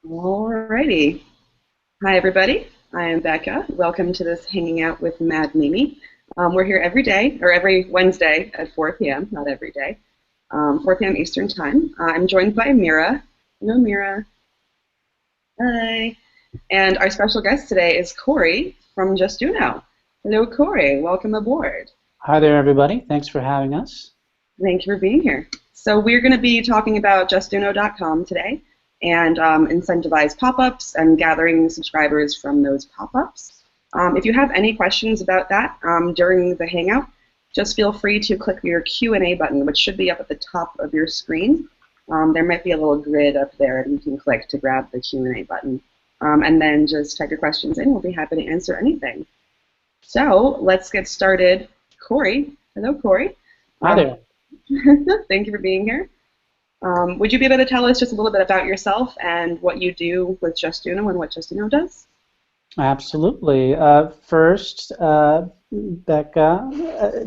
Alrighty. Hi, everybody. I am Becca. Welcome to this Hanging Out with Mad Mimi. We're here every day, or every Wednesday at 4 p.m., not every day, 4 p.m. Eastern Time. I'm joined by Mira. Hello, Mira. Hi. And our special guest today is Corey from Justuno. Hello, Corey. Welcome aboard. Hi there, everybody. Thanks for having us. Thank you for being here. So we're going to be talking about justuno.com today and incentivized pop-ups and gathering subscribers from those pop-ups. If you have any questions about that during the Hangout, just feel free to click your Q&A button, which should be up at the top of your screen. There might be a little grid up there that you can click to grab the Q&A button. And then just type your questions in. We'll be happy to answer anything. So let's get started. Corey. Hello, Corey. Hi there. Thank you for being here. Would you be able to tell us just a little bit about yourself and what you do with Justuno and what Justuno does? Absolutely. First, Becca,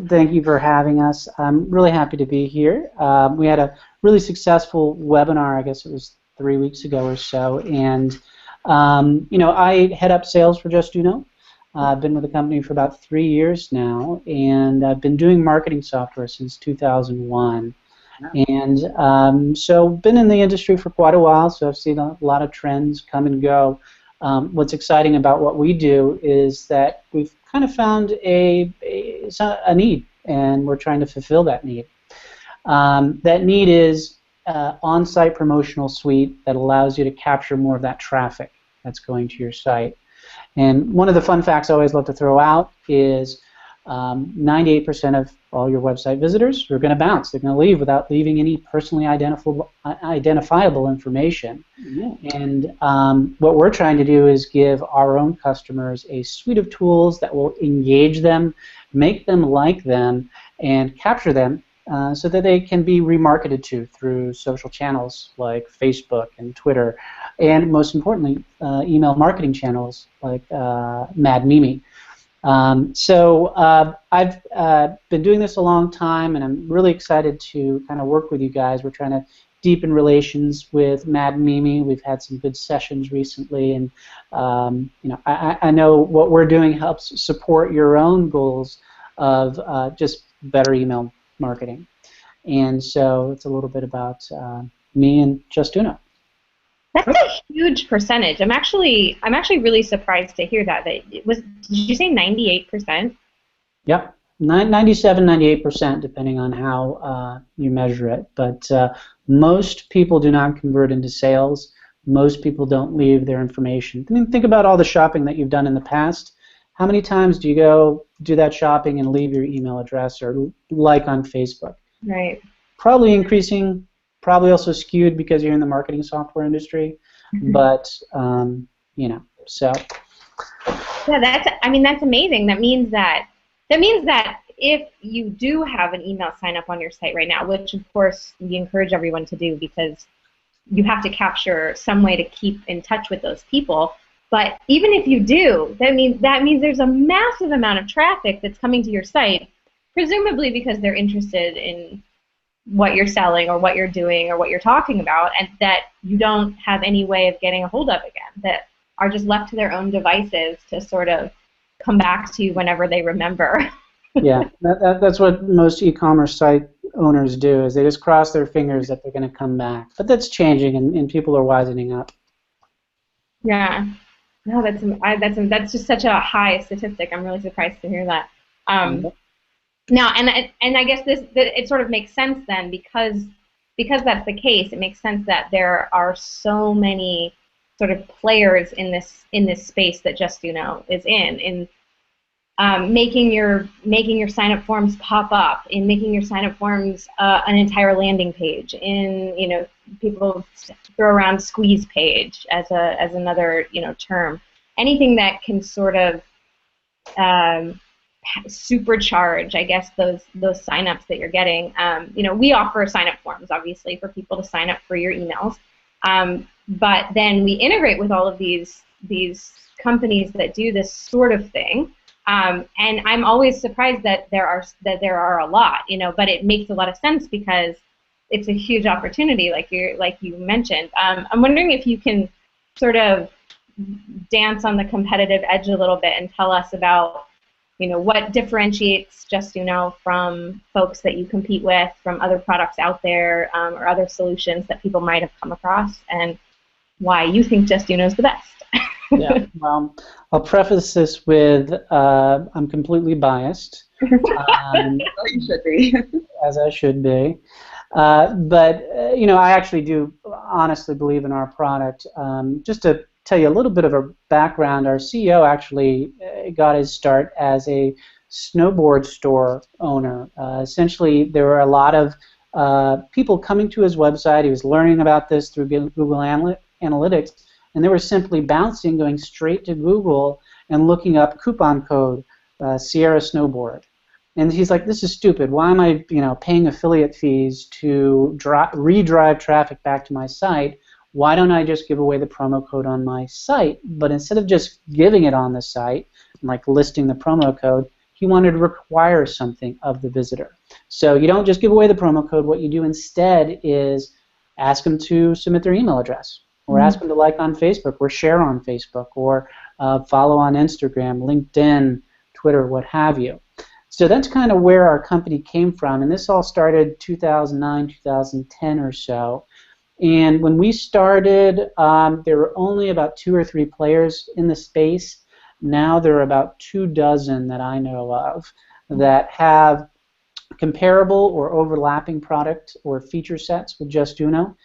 thank you for having us. I'm really happy to be here. We had a really successful webinar, I guess it was 3 weeks ago or so, and I head up sales for Justuno. I've been with the company for about 3 years now, and I've been doing marketing software since 2001. And so been in the industry for quite a while, so I've seen a lot of trends come and go. What's exciting about what we do is that we've kind of found a need, and we're trying to fulfill that need. That need is on-site promotional suite that allows you to capture more of that traffic that's going to your site. And one of the fun facts I always love to throw out is 98% of all your website visitors are going to bounce. They're going to leave without leaving any personally identifiable information. Yeah. And what we're trying to do is give our own customers a suite of tools that will engage them, make them like them, and capture them so that they can be remarketed to through social channels like Facebook and Twitter, and most importantly, email marketing channels like Mad Mimi. So I've been doing this a long time, and I'm really excited to kind of work with you guys. We're trying to deepen relations with Mad Mimi. We've had some good sessions recently, and I know what we're doing helps support your own goals of just better email marketing. And so it's a little bit about me and Justuno. That's a huge percentage. I'm actually really surprised to hear that. Did you say 98%? Yep, 97, 98%, depending on how you measure it. But most people do not convert into sales. Most people don't leave their information. I mean, think about all the shopping that you've done in the past. How many times do you go do that shopping and leave your email address or like on Facebook? Right. Probably increasing. Probably also skewed because you're in the marketing software industry, but so. Yeah, that's amazing. That means that if you do have an email sign up on your site right now, which of course we encourage everyone to do because you have to capture some way to keep in touch with those people. But even if you do, that means there's a massive amount of traffic that's coming to your site, presumably because they're interested in what you're selling or what you're doing or what you're talking about, and that you don't have any way of getting a hold of again, that are just left to their own devices to sort of come back to you whenever they remember. Yeah, that's what most e-commerce site owners do, is they just cross their fingers that they're going to come back. But that's changing, and people are wisening up. Yeah. No, that's just such a high statistic. I'm really surprised to hear that. Now, and I guess it sort of makes sense then, because that's the case. It makes sense that there are so many sort of players in this space that Justuno is in making your sign-up forms pop up, in making your sign-up forms an entire landing page, in people throw around squeeze page as another term. Anything that can sort of supercharge, I guess, those signups that you're getting. We offer sign-up forms, obviously, for people to sign up for your emails. But then we integrate with all of these companies that do this sort of thing. And I'm always surprised that there are a lot, but it makes a lot of sense because it's a huge opportunity, like you mentioned. I'm wondering if you can sort of dance on the competitive edge a little bit and tell us about, what differentiates Justuno from folks that you compete with, from other products out there, or other solutions that people might have come across, and why you think Justuno is the best. Yeah, well, I'll preface this with I'm completely biased. Well, you should be. As I should be. But I actually do honestly believe in our product. Just to tell you a little bit of a background, our CEO actually got his start as a snowboard store owner. Essentially, there were a lot of people coming to his website. He was learning about this through Google Analytics, and they were simply bouncing, going straight to Google and looking up coupon code Sierra Snowboard. And he's like, this is stupid. Why am I, paying affiliate fees to redrive traffic back to my site? Why don't I just give away the promo code on my site? But instead of just giving it on the site, like listing the promo code, he wanted to require something of the visitor. So you don't just give away the promo code. What you do instead is ask them to submit their email address, or ask them to like on Facebook, or share on Facebook, or follow on Instagram, LinkedIn, Twitter, what have you. So that's kind of where our company came from, and this all started 2009, 2010 or so. And when we started, there were only about 2 or 3 players in the space. Now there are about 24 that I know of that have comparable or overlapping product or feature sets with Justuno.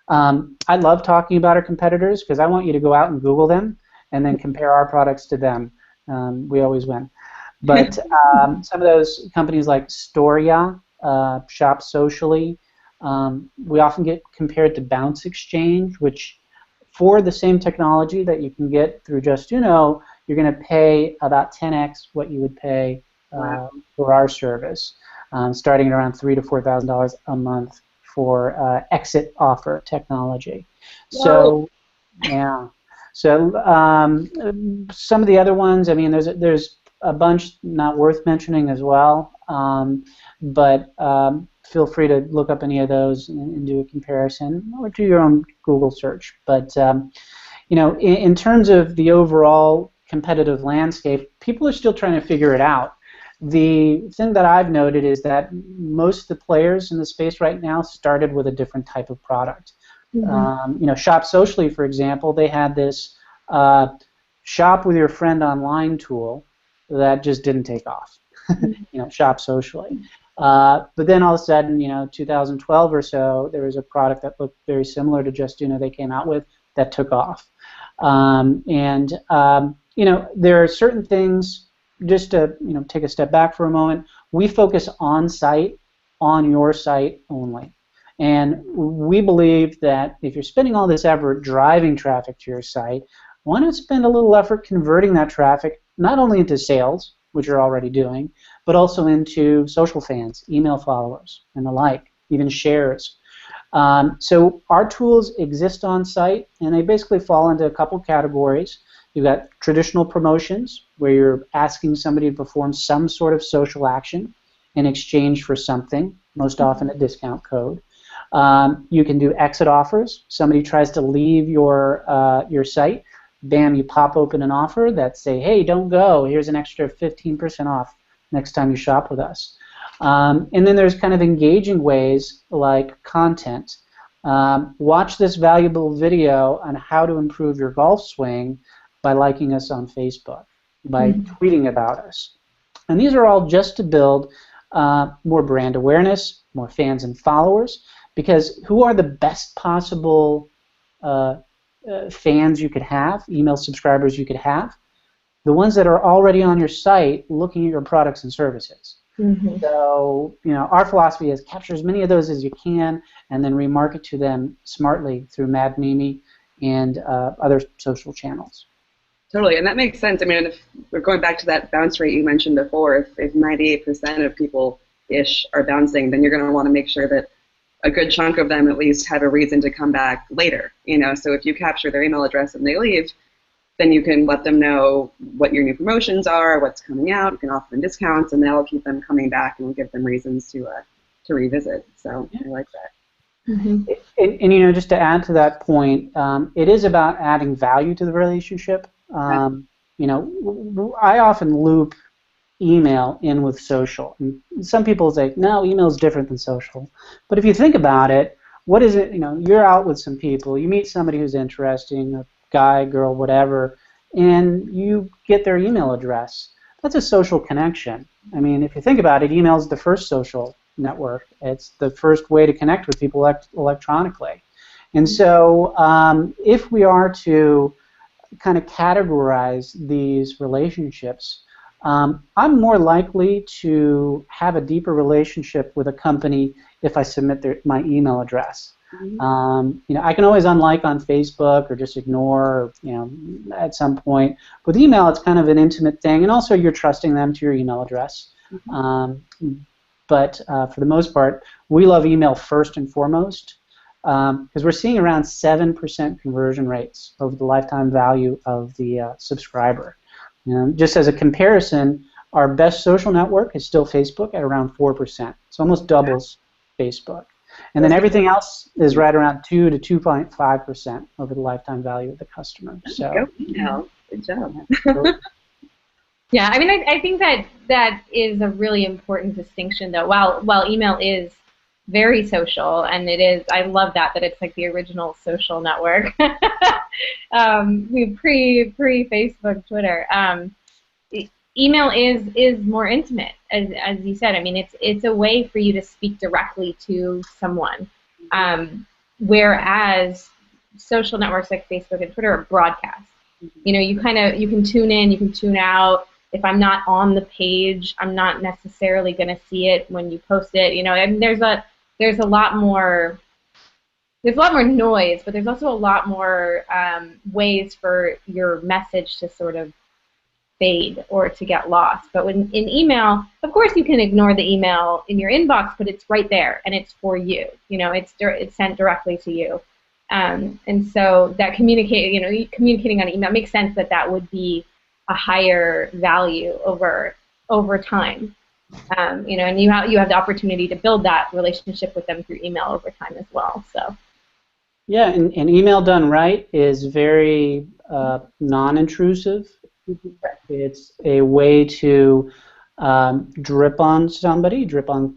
I love talking about our competitors because I want you to go out and Google them and then compare our products to them. We always win. But some of those companies like Storia, Shop Socially, we often get compared to Bounce Exchange, which for the same technology that you can get through Justuno, you're going to pay about 10x what you would pay for our service, starting at around $3,000 to $4,000 a month for exit offer technology. So, yeah. So some of the other ones, I mean, there's a bunch not worth mentioning as well, but feel free to look up any of those and do a comparison, or do your own Google search. But in terms of the overall competitive landscape, people are still trying to figure it out. The thing that I've noted is that most of the players in the space right now started with a different type of product. Shop Socially, for example, they had this shop with your friend online tool that just didn't take off. Shop Socially. But then all of a sudden, 2012 or so, there was a product that looked very similar to Justuno they came out with that took off. There are certain things, just to take a step back for a moment, we focus on site, on your site only. And we believe that if you're spending all this effort driving traffic to your site, why not spend a little effort converting that traffic not only into sales, which you're already doing, but also into social fans, email followers, and the like, even shares. So our tools exist on site, and they basically fall into a couple categories. You've got traditional promotions, where you're asking somebody to perform some sort of social action in exchange for something, most often a discount code. You can do exit offers. Somebody tries to leave your site. Bam, you pop open an offer that say, hey, don't go. Here's an extra 15% off next time you shop with us. And then there's kind of engaging ways like content. Watch this valuable video on how to improve your golf swing by liking us on Facebook, by tweeting about us. And these are all just to build more brand awareness, more fans and followers, because who are the best possible fans you could have, email subscribers you could have? The ones that are already on your site looking at your products and services. So, our philosophy is capture as many of those as you can and then remarket to them smartly through Mad Mimi and other social channels. Totally, and that makes sense. I mean, if we're going back to that bounce rate you mentioned before, if 98% of people-ish are bouncing, then you're going to want to make sure that a good chunk of them at least have a reason to come back later. So if you capture their email address and they leave, then you can let them know what your new promotions are, what's coming out. You can offer them discounts, and that'll keep them coming back and will give them reasons to revisit. So I like that. Mm-hmm. And, just to add to that point, it is about adding value to the relationship. I often loop email in with social. And some people say, no, email is different than social. But if you think about it, what is it? You're out with some people, you meet somebody who's interesting, a guy, girl, whatever, and you get their email address. That's a social connection. I mean, if you think about it, email is the first social network. It's the first way to connect with people electronically. And so if we are to kind of categorize these relationships, I'm more likely to have a deeper relationship with a company if I submit my email address. I can always unlike on Facebook or just ignore, at some point. With email, it's kind of an intimate thing, and also you're trusting them to your email address. But for the most part, we love email first and foremost because we're seeing around 7% conversion rates over the lifetime value of the subscriber. Just as a comparison, our best social network is still Facebook at around 4%. It's almost doubles Facebook. And then everything else is right around 2 to 2.5% over the lifetime value of the customer. So, good job. Yeah, I mean, I think that is a really important distinction, though. While email is very social, and it is, I love that it's like the original social network. We pre-Facebook, Twitter. Email is more intimate, as you said. I mean, it's a way for you to speak directly to someone, whereas social networks like Facebook and Twitter are broadcast. You can tune in, you can tune out. If I'm not on the page, I'm not necessarily going to see it when you post it. And there's a lot more noise, but there's also a lot more ways for your message to sort of fade or to get lost. But in email, of course, you can ignore the email in your inbox, but it's right there and it's for you. It's sent directly to you. And so that communicating on email makes sense that would be a higher value over time. And you have the opportunity to build that relationship with them through email over time as well. So. Yeah, and email done right is very non-intrusive. It's a way to drip on somebody, drip on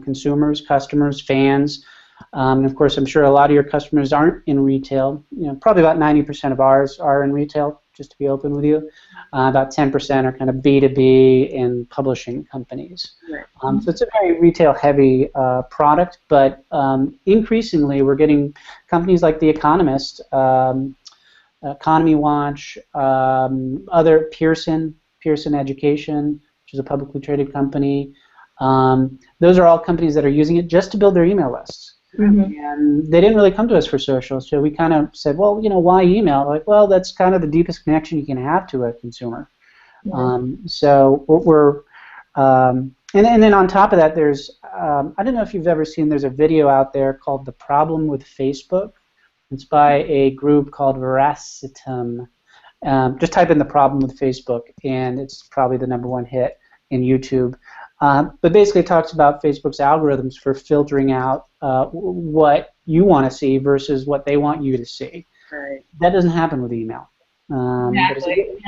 consumers, customers, fans. And of course, I'm sure a lot of your customers aren't in retail. Probably about 90% of ours are in retail, just to be open with you. About 10% are kind of B2B and publishing companies. So it's a very retail-heavy product, but increasingly we're getting companies like The Economist, Economy Watch, other Pearson Education, which is a publicly traded company. Those are all companies that are using it just to build their email lists. And they didn't really come to us for social, so we kind of said, well, why email? Like, well, that's kind of the deepest connection you can have to a consumer. So we're and then on top of that, there's I don't know if you've ever seen, there's a video out there called "The Problem with Facebook." It's by a group called Veracitum. Just type in "The Problem with Facebook," and it's probably the #1 hit in YouTube. But basically it talks about Facebook's algorithms for filtering out what you want to see versus what they want you to see. Right. That doesn't happen with email. Exactly.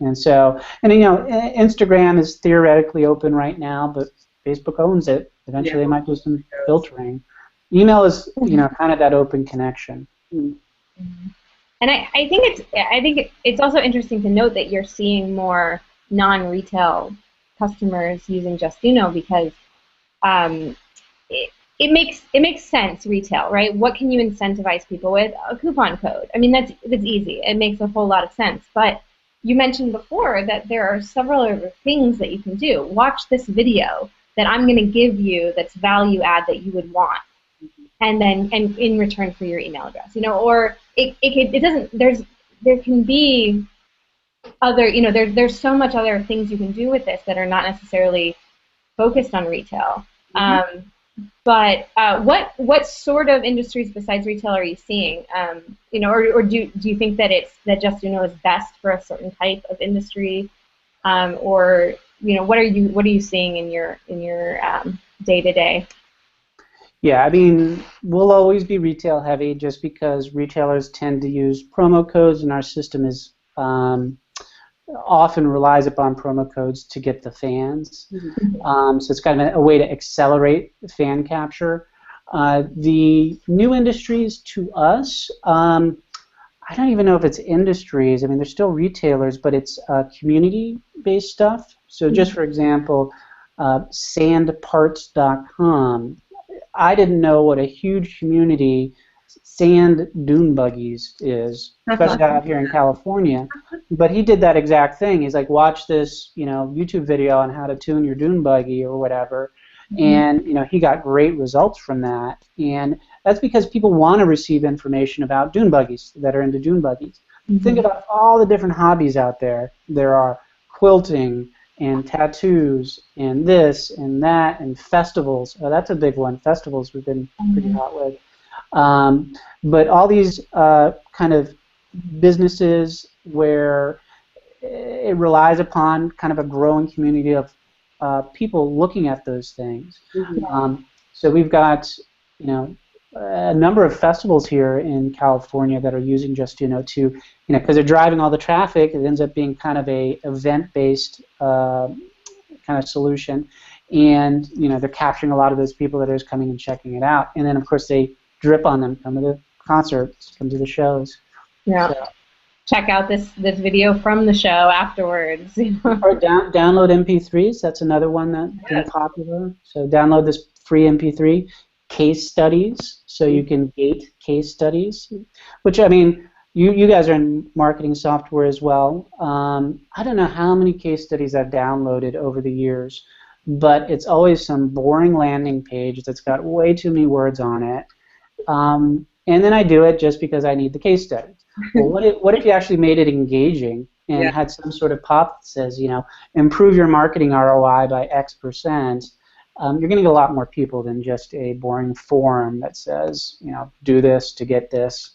And so, Instagram is theoretically open right now, but Facebook owns it. Eventually they might do some filtering. Email is, kind of that open connection. And I think it's also interesting to note that you're seeing more non-retail customers using Justuno because it makes sense retail, right? What can you incentivize people with? A coupon code. I mean, that's easy. It makes a whole lot of sense. But you mentioned before that there are several other things that you can do. Watch this video that I'm going to give you that's value add that you would want, and in return for your email address, or it doesn't. There can be other, there's so much other things you can do with this that are not necessarily focused on retail. But what sort of industries besides retail are you seeing? Or do you think that Justuno is best for a certain type of industry, or what are you seeing in your day to day? Yeah, I mean, we'll always be retail heavy just because retailers tend to use promo codes, and our system is often relies upon promo codes to get the fans. So it's kind of a way to accelerate fan capture. The new industries to us, I don't even know if it's industries. I mean, they're still retailers, but it's community-based stuff. So just for example, sandparts.com. I didn't know what a huge community sand dune buggies is, especially out here in California. But he did that exact thing. He's like, watch this, YouTube video on how to tune your dune buggy or whatever, and he got great results from that. And that's because people want to receive information about dune buggies that are into dune buggies. Think about all the different hobbies out there. There are quilting and tattoos and this and that and festivals. Oh, that's a big one. Festivals we've been pretty hot with. But all these kind of businesses where it relies upon kind of a growing community of people looking at those things. So we've got, a number of festivals here in California that are using Justuno to, because they're driving all the traffic. It ends up being kind of a event-based kind of solution, and they're capturing a lot of those people that are just coming and checking it out. And then of course they drip on them, come to the concerts, come to the shows. Yeah. So. Check out this video from the show afterwards. Or download MP3s. That's another one that's been popular. So download this free MP3. Case studies, so you can gate case studies, which, I mean, you guys are in marketing software as well. I don't know how many case studies I've downloaded over the years, but it's always some boring landing page that's got way too many words on it. And then I do it just because I need the case studies. Well, what if you actually made it engaging and had some sort of pop that says, improve your marketing ROI by X%? You're going to get a lot more people than just a boring form that says, do this to get this.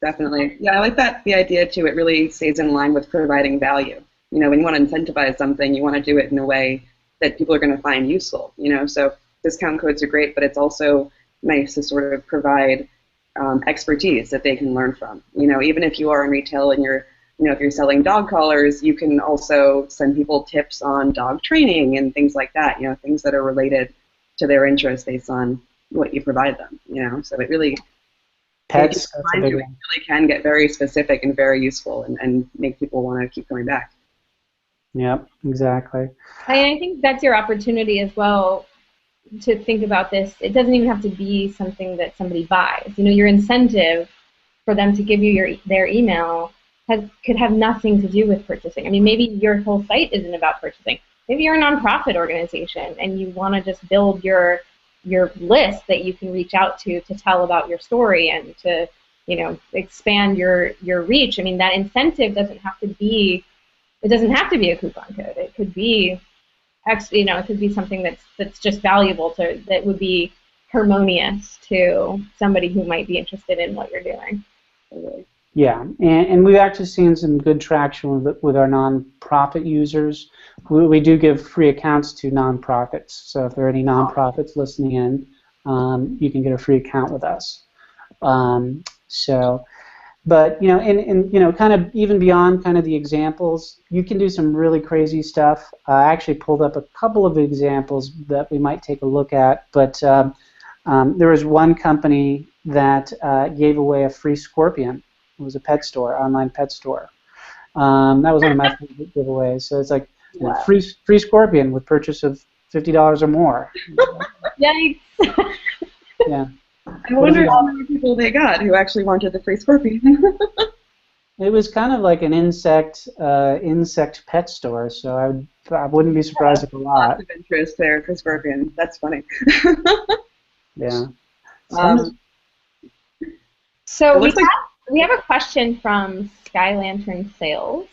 Definitely. Yeah, I like the idea too. It really stays in line with providing value. When you want to incentivize something, you want to do it in a way that people are going to find useful. So discount codes are great, but it's also nice to sort of provide expertise that they can learn from. Even if you are in retail and you're if you're selling dog collars, you can also send people tips on dog training and things like that, things that are related to their interests based on what you provide them, So it really, pets, really can get very specific and very useful and make people want to keep coming back. Yep, exactly. I think that's your opportunity as well to think about this. It doesn't even have to be something that somebody buys. Your incentive for them to give you their email could have nothing to do with purchasing. I mean, maybe your whole site isn't about purchasing. Maybe you're a nonprofit organization and you want to just build your list that you can reach out to tell about your story and to expand your reach. I mean, that incentive doesn't have to be a coupon code. It could be it could be something that's just valuable that would be harmonious to somebody who might be interested in what you're doing. Yeah, and we've actually seen some good traction with our nonprofit users. We do give free accounts to nonprofits, so if there are any nonprofits listening in, you can get a free account with us. But kind of even beyond kind of the examples, you can do some really crazy stuff. I actually pulled up a couple of examples that we might take a look at, but there was one company that gave away a free scorpion. It was a pet store, online pet store. That was one of my favorite giveaways. So it's like free scorpion with purchase of $50 or more. Yikes! Yeah. I wonder how many people they got who actually wanted the free scorpion. It was kind of like an insect pet store, so I wouldn't be surprised if a lot. Lots of interest there for scorpion. That's funny. Yeah. So we have a question from Sky Lantern Sales,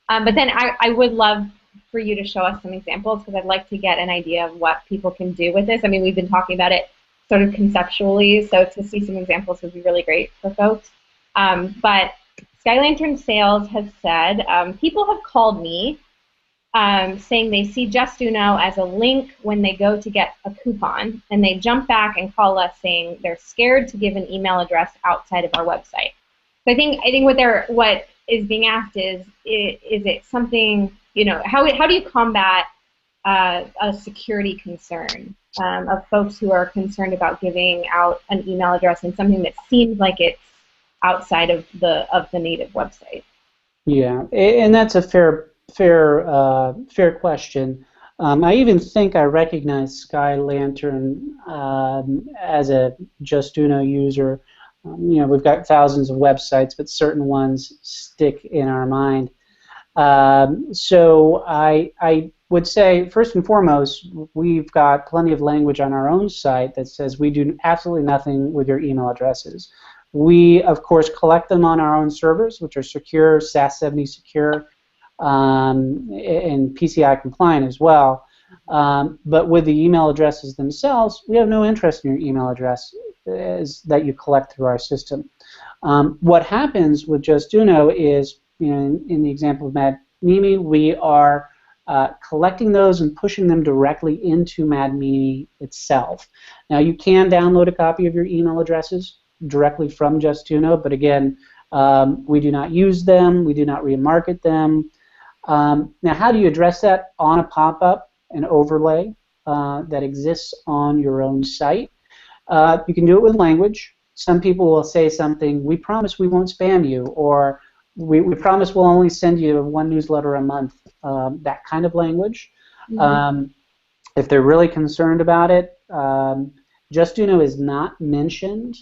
but then I would love for you to show us some examples because I'd like to get an idea of what people can do with this. I mean, we've been talking about it sort of conceptually, so to see some examples would be really great for folks. But Sky Lantern Sales has said, people have called me saying they see Justuno as a link when they go to get a coupon, and they jump back and call us saying they're scared to give an email address outside of our website. So I think what is being asked is it something, how do you combat a security concern of folks who are concerned about giving out an email address and something that seems like it's outside of the native website? Yeah, and that's a fair question. I even think I recognize Sky Lantern as a Justuno user. We've got thousands of websites, but certain ones stick in our mind. So I would say, first and foremost, we've got plenty of language on our own site that says we do absolutely nothing with your email addresses. We, of course, collect them on our own servers, which are secure, SAS-70 secure, and PCI compliant as well. But with the email addresses themselves, we have no interest in your email address that you collect through our system. What happens with Justuno is, in the example of Mad Mimi, we are collecting those and pushing them directly into Mad Mimi itself. Now, you can download a copy of your email addresses directly from Justuno, but again, we do not use them, we do not remarket them. Now, how do you address that? On a pop-up, an overlay that exists on your own site. You can do it with language. Some people will say something, we promise we won't spam you, or we promise we'll only send you one newsletter a month, that kind of language. Mm-hmm. If they're really concerned about it, Justuno is not mentioned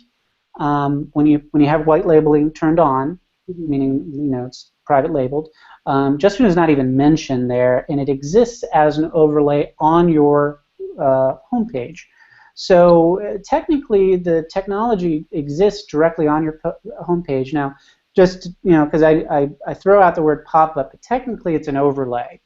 when you have white labeling turned on, meaning it's private labeled. Justuno is not even mentioned there, and it exists as an overlay on your homepage. So technically, the technology exists directly on your homepage. Now, just because I throw out the word pop-up, but technically it's an overlay.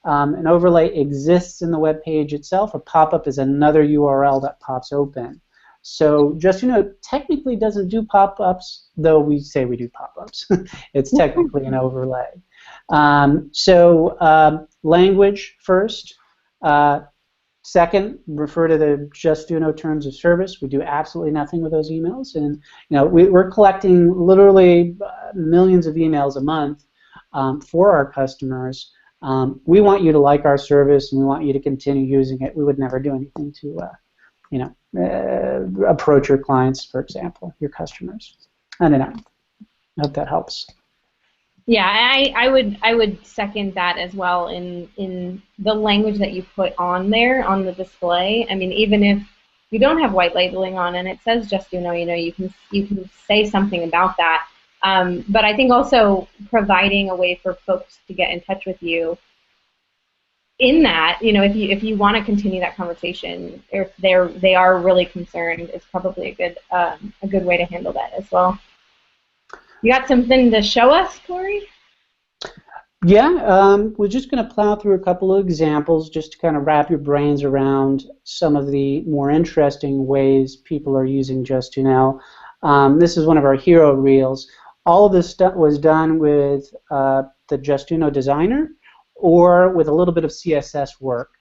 An overlay exists in the web page itself. A pop-up is another URL that pops open. So Justuno technically doesn't do pop-ups, though we say we do pop-ups. It's technically an overlay. Language first. Second, refer to the Justuno Terms of Service. We do absolutely nothing with those emails, and we're collecting literally millions of emails a month for our customers. We want you to like our service, and we want you to continue using it. We would never do anything to, approach your clients, for example, your customers. I don't know. I hope that helps. Yeah, I would second that as well in the language that you put on there on the display. I mean, even if you don't have white labeling on and it says Justuno, you can say something about that. But I think also providing a way for folks to get in touch with you. In that, if you want to continue that conversation, if they are really concerned, it's probably a good way to handle that as well. You got something to show us, Corey? Yeah, we're just going to plow through a couple of examples just to kind of wrap your brains around some of the more interesting ways people are using Justuno. This is one of our hero reels. All of this stuff was done with the Justuno designer or with a little bit of CSS work,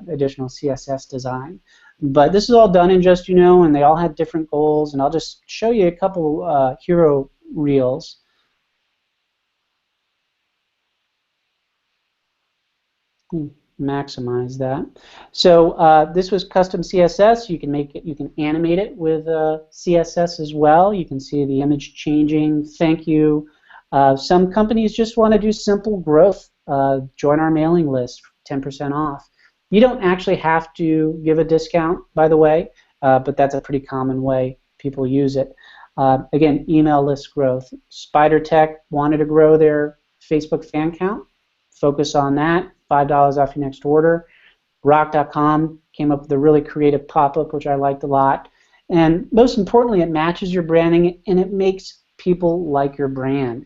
additional CSS design. But this is all done in Justuno, and they all had different goals, and I'll just show you a couple hero reels. Maximize that. So this was custom CSS. You can make it. You can animate it with CSS as well. You can see the image changing. Thank you. Some companies just want to do simple growth. Join our mailing list, 10% off. You don't actually have to give a discount, by the way, but that's a pretty common way people use it. Again, email list growth. Spider Tech wanted to grow their Facebook fan count. Focus on that. $5 off your next order. Rock.com came up with a really creative pop-up, which I liked a lot. And most importantly, it matches your branding, and it makes people like your brand.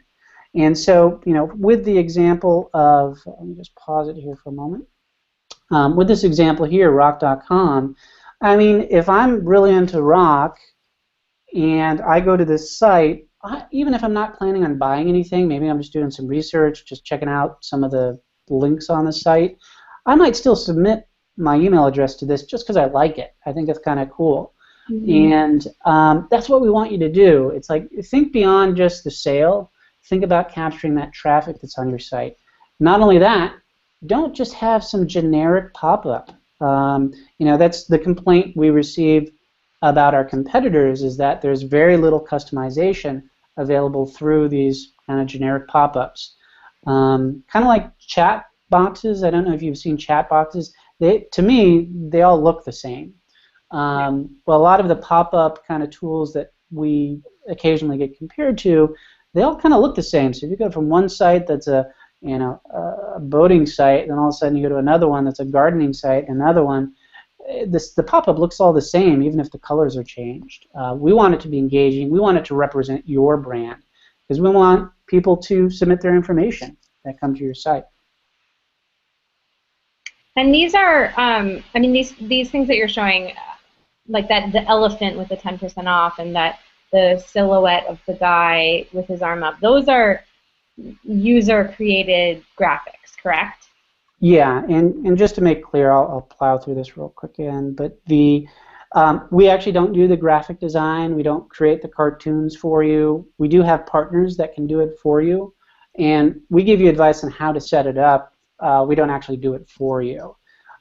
And so, with the example of, let me just pause it here for a moment. With this example here, Rock.com, I mean, if I'm really into rock and I go to this site, even if I'm not planning on buying anything, maybe I'm just doing some research, just checking out some of the links on the site, I might still submit my email address to this just because I like it. I think it's kind of cool. And that's what we want you to do. It's like, think beyond just the sale. Think about capturing that traffic that's on your site. Not only that, don't just have some generic pop-up. That's the complaint we receive about our competitors, is that there's very little customization available through these kind of generic pop-ups. Kind of like chat boxes. I don't know if you've seen chat boxes. To me, they all look the same. Well, a lot of the pop-up kind of tools that we occasionally get compared to, they all kind of look the same. So if you go from one site that's a boating site, and then all of a sudden you go to another one that's a gardening site, another one, the pop-up looks all the same, even if the colors are changed. We want it to be engaging. We want it to represent your brand, because we want people to submit their information that come to your site. And these are, these things that you're showing, like the elephant with the 10% off, and the silhouette of the guy with his arm up, those are user-created graphics, correct? Yeah, and just to make clear, I'll plow through this real quick again, but we actually don't do the graphic design. We don't create the cartoons for you. We do have partners that can do it for you, and we give you advice on how to set it up. We don't actually do it for you.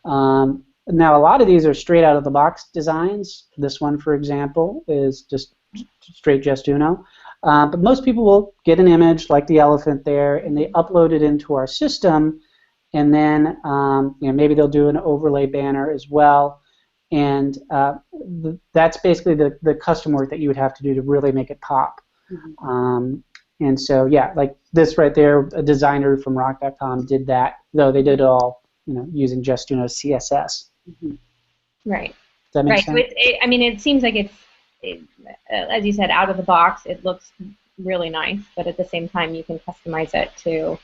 Now, a lot of these are straight out of the box designs. This one, for example, is just straight Justuno. But most people will get an image like the elephant there, and they upload it into our system, and then maybe they'll do an overlay banner as well. And that's basically the custom work that you would have to do to really make it pop. And so, yeah, like this right there, a designer from rock.com did that, though they did it all using Justuno CSS. Right. Does that make sense? So it seems like it's, as you said, out of the box. It looks really nice, but at the same time, you can customize it to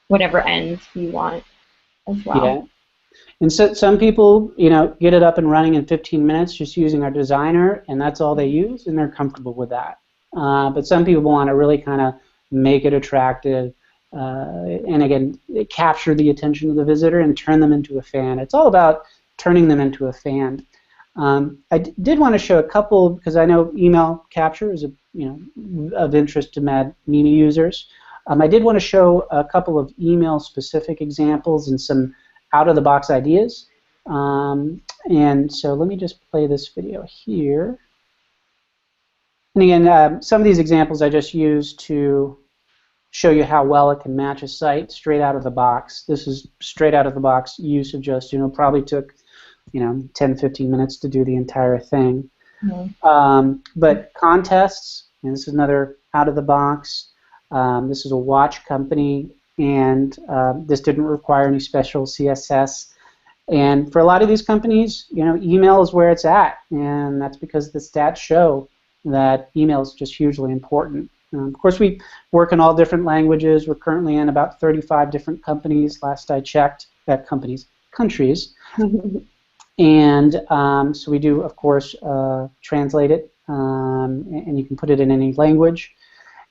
whatever end you want as well. Yeah. And so some people, get it up and running in 15 minutes just using our designer, and that's all they use, and they're comfortable with that. But some people want to really kind of make it attractive, and again, capture the attention of the visitor and turn them into a fan. It's all about turning them into a fan. I did want to show a couple, because I know email capture is of interest to Mini users. I did want to show a couple of email-specific examples and some out-of-the-box ideas. And so let me just play this video here. And again, some of these examples I just used to show you how well it can match a site straight out of the box. This is straight out of the box use of Justuno. Probably took 10-15 minutes to do the entire thing. But contests, and this is another out of the box. This is a watch company, and this didn't require any special CSS. And for a lot of these companies, email is where it's at, and that's because the stats show that email is just hugely important. Of course, we work in all different languages. We're currently in about 35 different companies, last I checked, countries. And so we do, of course, translate it, and you can put it in any language.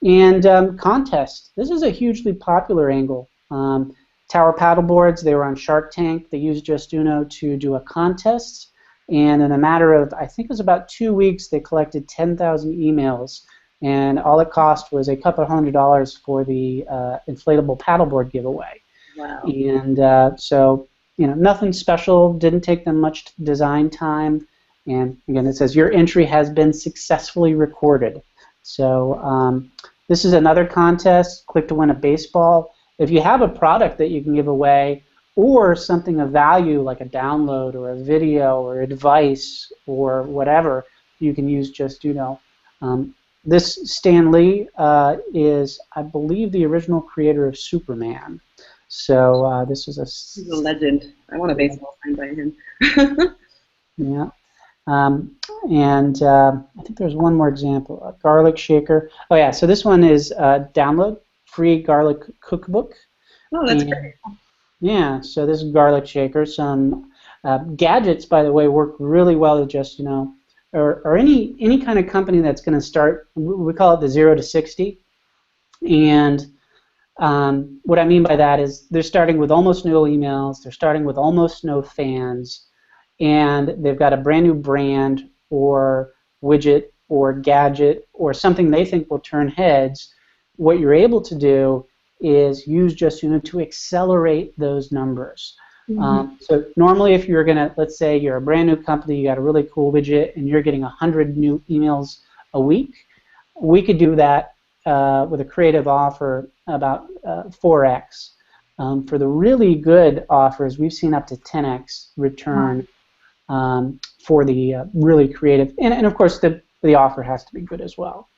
And contests. This is a hugely popular angle. Tower Paddleboards, they were on Shark Tank. They used Justuno to do a contest. And in a matter of, I think it was about 2 weeks, they collected 10,000 emails. And all it cost was a couple $100 for the inflatable paddleboard giveaway. Wow. And so, nothing special, didn't take them much design time. And again, it says your entry has been successfully recorded. So this is another contest, click to win a baseball. If you have a product that you can give away, or something of value like a download or a video or advice or whatever, you can use Justuno. This Stan Lee is, I believe, the original creator of Superman. So this is he's a legend. I want a baseball signed by him. Yeah. And I think there's one more example, a garlic shaker. Oh yeah, so this one is download, free garlic cookbook. Oh, that's great. Yeah, so this is garlic shaker. Some gadgets, by the way, work really well with Justuno, or any kind of company that's going to start. We call it the 0 to 60, and What I mean by that is they're starting with almost no emails, they're starting with almost no fans, and they've got a brand new brand or widget or gadget or something they think will turn heads. What you're able to do is use Justuno to accelerate those numbers. So normally if you're going to, let's say you're a brand new company, you got a really cool widget, and you're getting 100 new emails a week, we could do that with a creative offer about 4x. For the really good offers, we've seen up to 10x return for the really creative, and of course the offer has to be good as well.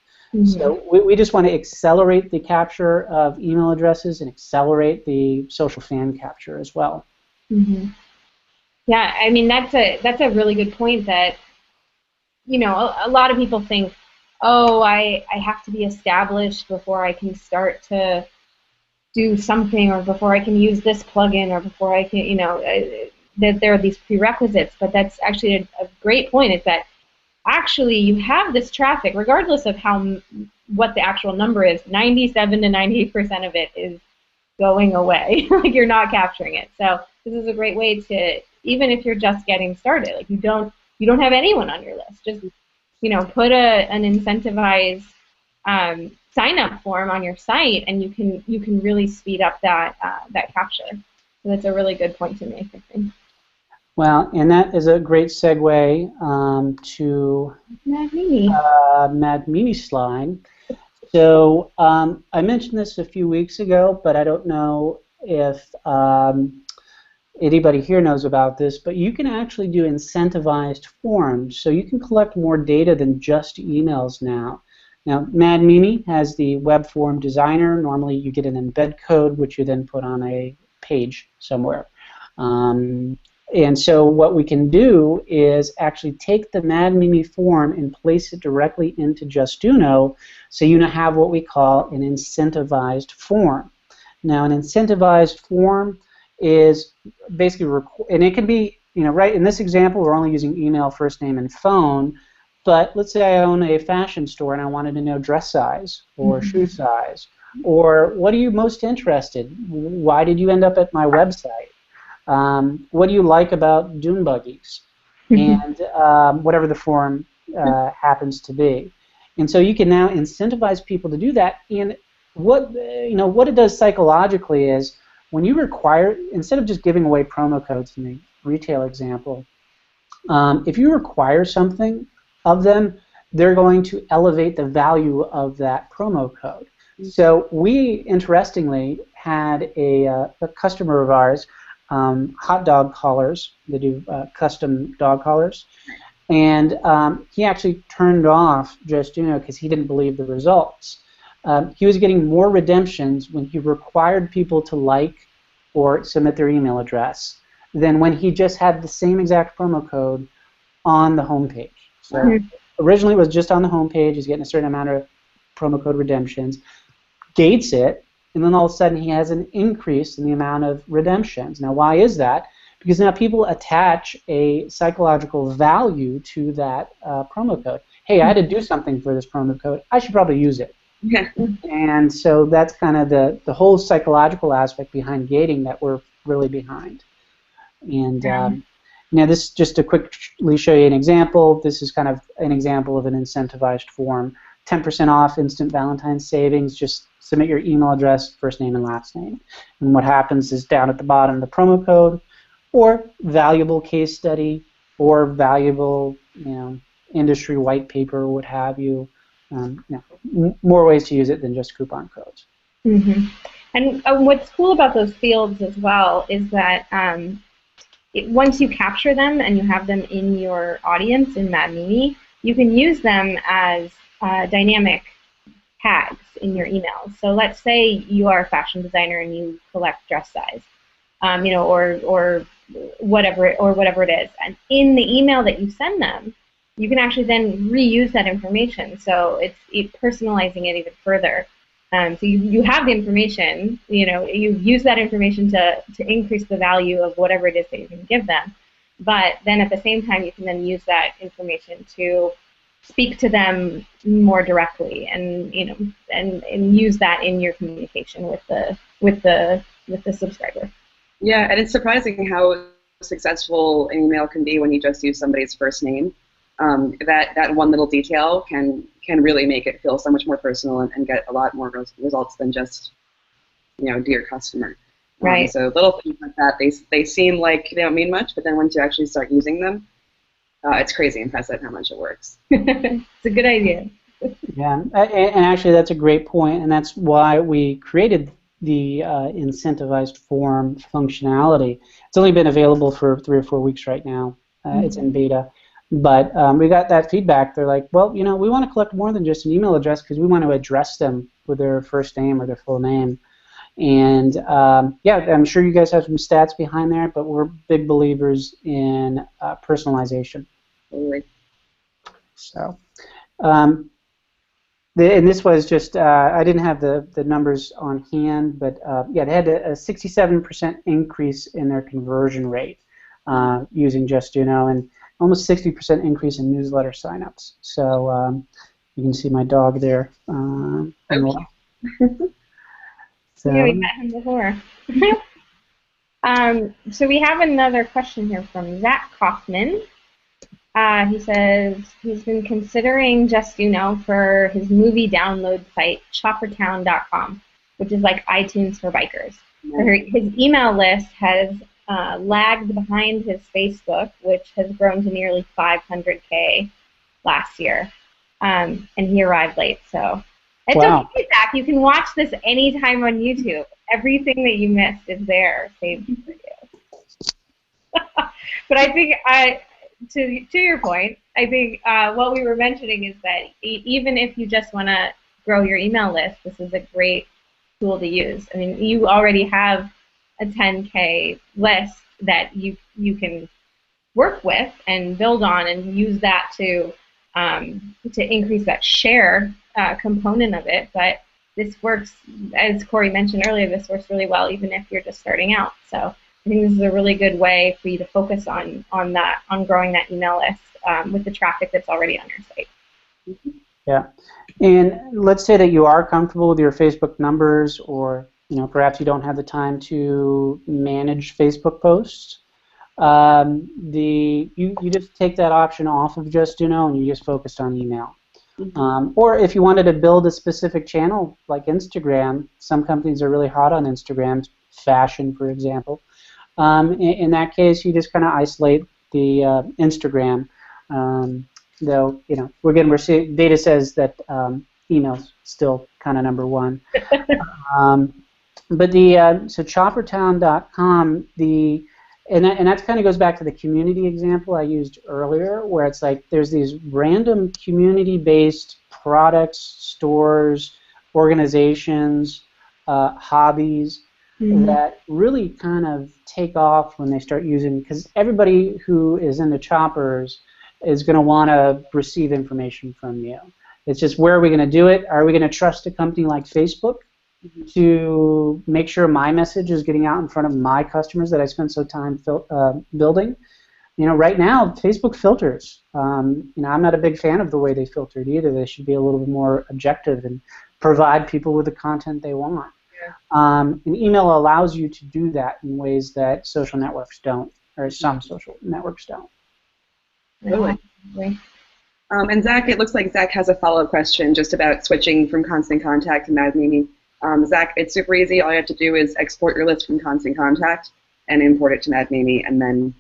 So we just want to accelerate the capture of email addresses and accelerate the social fan capture as well. Yeah, I mean that's a really good point. That a lot of people think, oh, I have to be established before I can start to do something, or before I can use this plugin, or before I can, that there are these prerequisites. But that's actually a great point. Is that actually you have this traffic, regardless of what the actual number is. 97 to 98% of it is going away. Like, you're not capturing it. So this is a great way to, even if you're just getting started, like you don't have anyone on your list, just put an incentivized sign up form on your site, and you can really speed up that capture. So that's a really good point to make, I think. Well, and that is a great segue to Mad Mimi slide. So I mentioned this a few weeks ago, but I don't know if anybody here knows about this, but you can actually do incentivized forms. So you can collect more data than just emails now. Now, Mad Mimi has the web form designer. Normally you get an embed code, which you then put on a page somewhere. And so what we can do is actually take the Mad Mimi form and place it directly into Justuno, so you have what we call an incentivized form. Now, an incentivized form is basically, and it can be, right in this example, we're only using email, first name, and phone, but let's say I own a fashion store and I wanted to know dress size or shoe size, or what are you most interested? Why did you end up at my website? What do you like about dune buggies? And whatever the form happens to be. And so you can now incentivize people to do that. And what it does psychologically is, when you require, instead of just giving away promo codes in the retail example, if you require something of them, they're going to elevate the value of that promo code. So we, interestingly, had a customer of ours, hot dog collars. They do custom dog collars, and he actually turned off Justuno because he didn't believe the results. He was getting more redemptions when he required people to like or submit their email address than when he just had the same exact promo code on the home page. So originally it was just on the home page. He's getting a certain amount of promo code redemptions, gates it, and then all of a sudden he has an increase in the amount of redemptions. Now, why is that? Because now people attach a psychological value to that promo code. Hey, I had to do something for this promo code. I should probably use it. Yeah. And so that's kind of the whole psychological aspect behind gating that we're really behind. And now this, just to quickly show you an example, this is kind of an example of an incentivized form. 10% off instant Valentine's savings, just submit your email address, first name and last name. And what happens is, down at the bottom, the promo code, or valuable case study, or valuable industry white paper, or what have you. More ways to use it than just coupon codes. And what's cool about those fields as well is that once you capture them and you have them in your audience in Mad Mimi, you can use them as dynamic tags in your emails. So let's say you are a fashion designer and you collect dress size, or whatever it is, and in the email that you send them, you can actually then reuse that information. So it's personalizing it even further. So you have the information, you use that information to increase the value of whatever it is that you can give them. But then at the same time, you can then use that information to speak to them more directly, and and use that in your communication with the subscriber. Yeah, and it's surprising how successful an email can be when you just use somebody's first name. That one little detail can really make it feel so much more personal and get a lot more results than just dear customer. Right. So little things like that, they seem like they don't mean much, but then once you actually start using them, it's crazy impressive how much it works. It's a good idea. Yeah, and actually that's a great point, and that's why we created the incentivized form functionality. It's only been available for 3 or 4 weeks right now. It's in beta. But we got that feedback. They're like, well, we want to collect more than just an email address because we want to address them with their first name or their full name. And yeah, I'm sure you guys have some stats behind there, but we're big believers in personalization. Totally. So, and this was just, I didn't have the numbers on hand, but yeah, they had a 67% increase in their conversion rate using Justuno, and almost 60% increase in newsletter signups. So you can see my dog there. So, yeah, we met him before. So we have another question here from Zach Kaufman. He says he's been considering Justuno for his movie download site, choppertown.com, which is like iTunes for bikers. His email list has lagged behind his Facebook, which has grown to nearly 500K last year, and he arrived late. So it's okay, Zach. You can watch this anytime on YouTube. Everything that you missed is there, saved for you. But I think to your point, I think what we were mentioning is that even if you just want to grow your email list, this is a great tool to use. I mean, you already have a 10K list that you can work with and build on and use that to increase that share component of it. But this works, as Corey mentioned earlier, this works really well even if you're just starting out. So I think this is a really good way for you to focus on growing that email list with the traffic that's already on your site. Yeah, and let's say that you are comfortable with your Facebook numbers, or perhaps you don't have the time to manage Facebook posts. You just take that option off of Justuno and you just focused on email. Or if you wanted to build a specific channel like Instagram, some companies are really hot on Instagram, fashion for example. In that case, you just kind of isolate the Instagram. Though we're seeing data says that email's still kind of number one. But so choppertown.com, and that kind of goes back to the community example I used earlier, where it's like there's these random community-based products, stores, organizations, hobbies that really kind of take off when they start using, because everybody who is into choppers is going to want to receive information from you. It's just, where are we going to do it? Are we going to trust a company like Facebook to make sure my message is getting out in front of my customers that I spent so time building? Right now, Facebook filters. I'm not a big fan of the way they filtered either. They should be a little bit more objective and provide people with the content they want. And email allows you to do that in ways that social networks don't, or some social networks don't. Really? And Zach, it looks like Zach has a follow-up question just about switching from Constant Contact to Mad Mimi. Zach, it's super easy. All you have to do is export your list from Constant Contact and import it to Mad Mimi, and then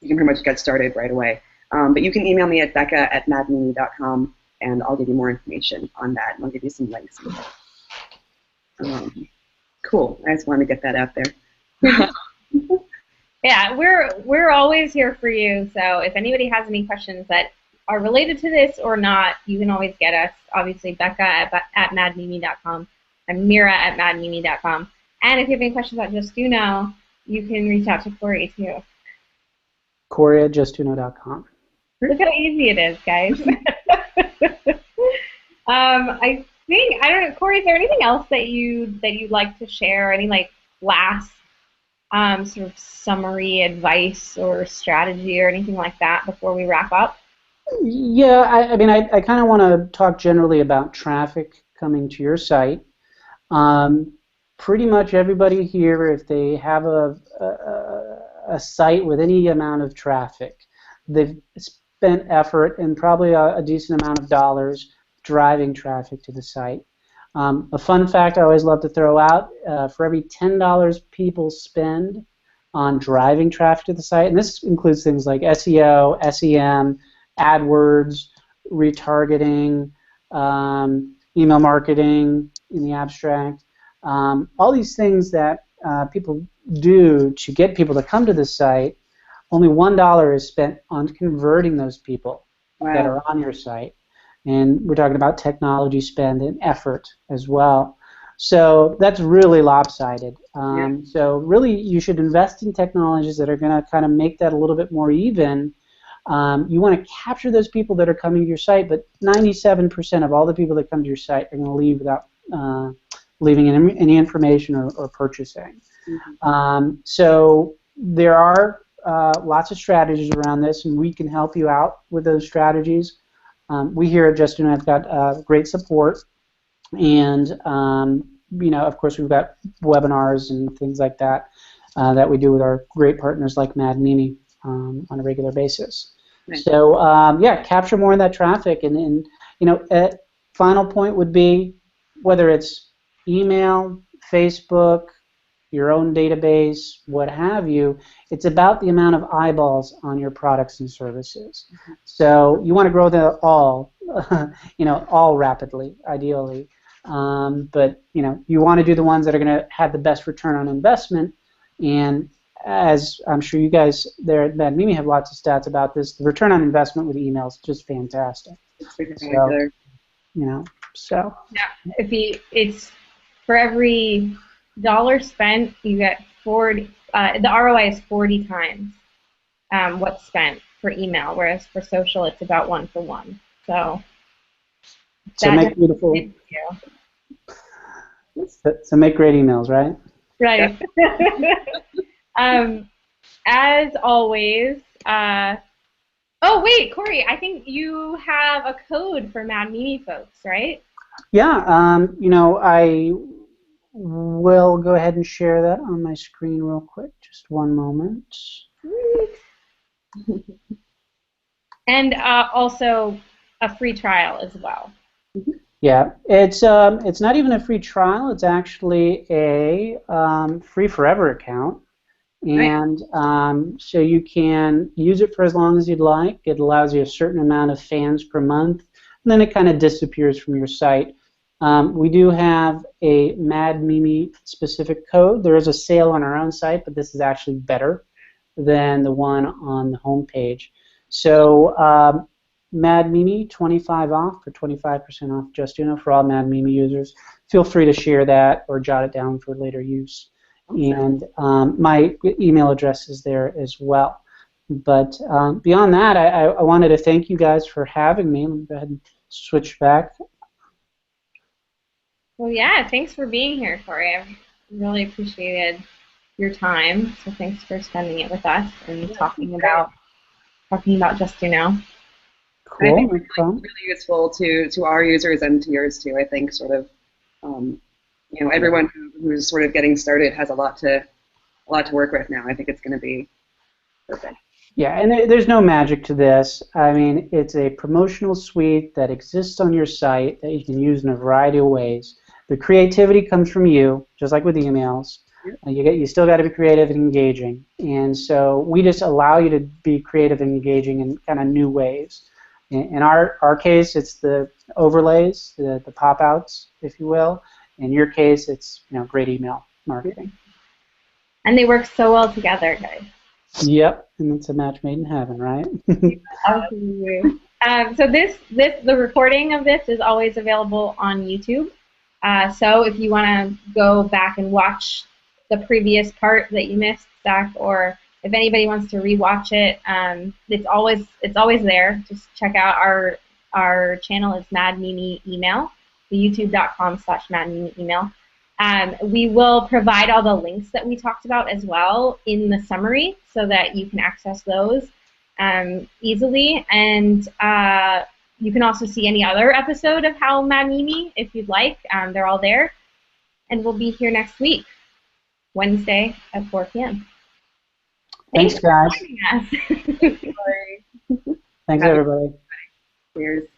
you can pretty much get started right away. But you can email me at becca@madmimi.com, and I'll give you more information on that, and I'll give you some links. Cool. I just wanted to get that out there. Yeah, we're always here for you. So if anybody has any questions that are related to this or not, you can always get us. Obviously, Becca at madmimi.com and Mira at madmimi.com. And if you have any questions about Justuno, you can reach out to Corey too. Corey at justuno.com. Look how easy it is, guys. I don't know, Corey, is there anything else that you'd like to share? Any last sort of summary advice or strategy or anything like that before we wrap up? Yeah, I mean, I kind of want to talk generally about traffic coming to your site. Um, Pretty much everybody here, if they have a site with any amount of traffic, they've spent effort and probably a decent amount of dollars driving traffic to the site. A fun fact I always love to throw out, for every $10 people spend on driving traffic to the site, and this includes things like SEO, SEM, AdWords, retargeting, email marketing in the abstract, all these things that people do to get people to come to the site, only $1 is spent on converting those people that Wow. are on your site. And we're talking about technology spend and effort as well. So that's really lopsided. Yeah. So really you should invest in technologies that are going to kind of make that a little bit more even. You want to capture those people that are coming to your site, but 97% of all the people that come to your site are going to leave without leaving any information or purchasing. So there are lots of strategies around this, and we can help you out with those strategies. We here at Justuno have got great support, and of course, we've got webinars and things like that that we do with our great partners like Mad Mimi on a regular basis. Nice. So yeah, capture more of that traffic, and final point would be whether it's email, Facebook, your own database, what have you, it's about the amount of eyeballs on your products and services. So you want to grow them all, all rapidly, ideally. But you want to do the ones that are going to have the best return on investment. And as I'm sure you guys there at Mad Mimi have lots of stats about this, the return on investment with email is just fantastic. It's spectacular. So Yeah, it's for every dollar spent, you get 40. The ROI is 40 times what's spent for email, whereas for social, it's about 1 for 1. So make beautiful. So make great emails, right? Right. As always. Oh wait, Corey, I think you have a code for Mad Mimi folks, right? Yeah. I will go ahead and share that on my screen real quick. Just one moment. And also a free trial as well. Yeah, it's not even a free trial. It's actually a free forever account, and so you can use it for as long as you'd like. It allows you a certain amount of fans per month, and then it kind of disappears from your site. We do have a Mad Mimi specific code. There is a sale on our own site, but this is actually better than the one on the home page. So Mad Mimi 25 off for 25% off Justuno for all Mad Mimi users. Feel free to share that or jot it down for later use. And my email address is there as well. But beyond that, I wanted to thank you guys for having me. Let me go ahead and switch back. Well, yeah, thanks for being here, Corey. I really appreciated your time. So thanks for spending it with us and talking about Justuno. Cool. I think it's really useful to our users and to yours too. I think sort of everyone who's sort of getting started has a lot to work with now. I think it's going to be perfect. Yeah, and there's no magic to this. I mean, it's a promotional suite that exists on your site that you can use in a variety of ways. The creativity comes from you, just like with emails. You still got to be creative and engaging, and so we just allow you to be creative and engaging in kind of new ways. In our case, it's the overlays, the pop-outs, if you will. In your case, it's great email marketing. And they work so well together, guys. Yep, and it's a match made in heaven, right? Absolutely. So the recording of this is always available on YouTube. So if you want to go back and watch the previous part that you missed, Zach, or if anybody wants to rewatch it, it's always there. Just check out our channel is Mad Mimi Email, the youtube.com/Mad Mimi Email. We will provide all the links that we talked about as well in the summary so that you can access those. easily. And you can also see any other episode of How Mad Mimi if you'd like. They're all there. And we'll be here next week, Wednesday at 4 p.m. Thanks, guys. For joining us. Thanks, everybody. Cheers.